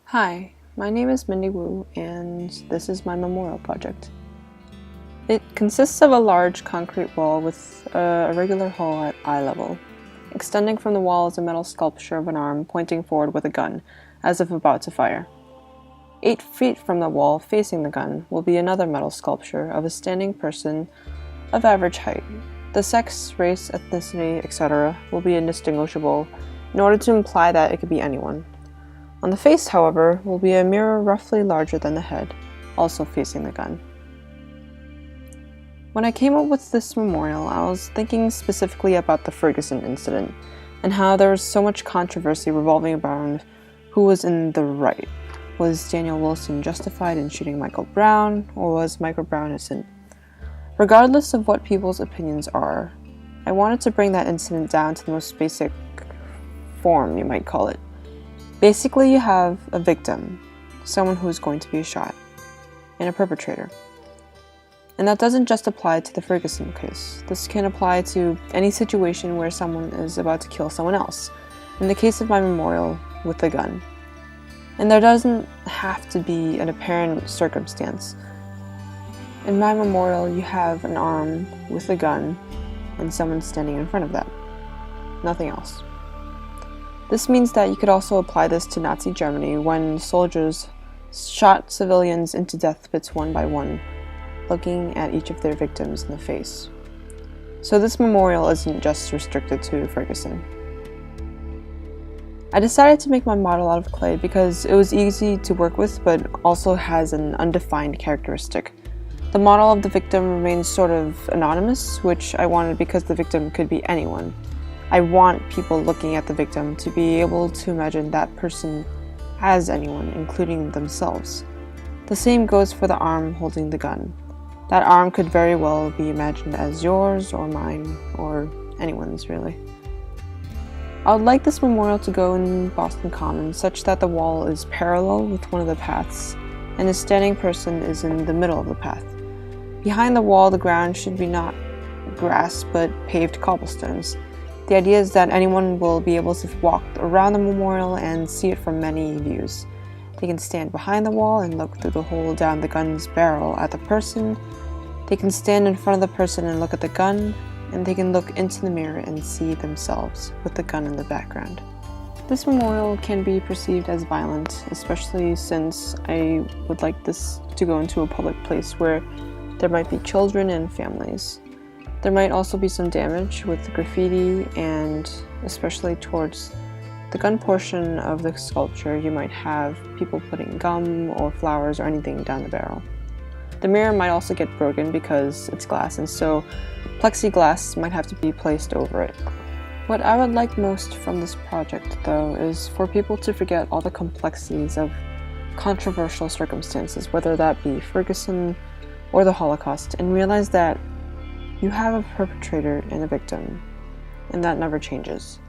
Hi, my name is Mindy and this is my memorial project. It consists of a large concrete wall with a irregular hole at eye level. Extending from the wall is a metal sculpture of an arm pointing forward with a gun, as if about to fire. 8 feet from the wall, facing the gun, will be another metal sculpture of a standing person of average height. The sex, race, ethnicity, etc. will be indistinguishable in order to imply that it could be anyone. On the face, however, will be a mirror roughly larger than the head, also facing the gun. When I came up with this memorial, I was thinking specifically about the Ferguson incident and how there was so much controversy revolving around who was in the right. Was Daniel Wilson justified in shooting Michael Brown, or was Michael Brown innocent? Regardless of what people's opinions are, I wanted to bring that incident down to the most basic form, you might call it. Basically, you have a victim, someone who is going to be shot, and a perpetrator. And that doesn't just apply to the Ferguson case. This can apply to any situation where someone is about to kill someone else, in the case of my memorial, with a gun. And there doesn't have to be an apparent circumstance. In my memorial, you have an arm with a gun and someone standing in front of that. Nothing else. This means that you could also apply this to Nazi Germany when soldiers shot civilians into death pits one by one, looking at each of their victims in the face. So this memorial isn't just restricted to Ferguson. I decided to make my model out of clay because it was easy to work with but also has an undefined characteristic. The model of the victim remains sort of anonymous, which I wanted because the victim could be anyone. I want people looking at the victim to be able to imagine that person as anyone, including themselves. The same goes for the arm holding the gun. That arm could very well be imagined as yours or mine or anyone's, really. I would like this memorial to go in Boston Common such that the wall is parallel with one of the paths and a standing person is in the middle of the path. Behind the wall, the ground should be not grass but paved cobblestones. The idea is that anyone will be able to walk around the memorial and see it from many views. They can stand behind the wall and look through the hole down the gun's barrel at the person. They can stand in front of the person and look at the gun, and they can look into the mirror and see themselves with the gun in the background. This memorial can be perceived as violent, especially since I would like this to go into a public place where there might be children and families. There might also be some damage with graffiti, and especially towards the gun portion of the sculpture, you might have people putting gum or flowers or anything down the barrel. The mirror might also get broken because it's glass, and so plexiglass might have to be placed over it. What I would like most from this project, though, is for people to forget all the complexities of controversial circumstances, whether that be Ferguson or the Holocaust, and realize that you have a perpetrator and a victim, and that never changes.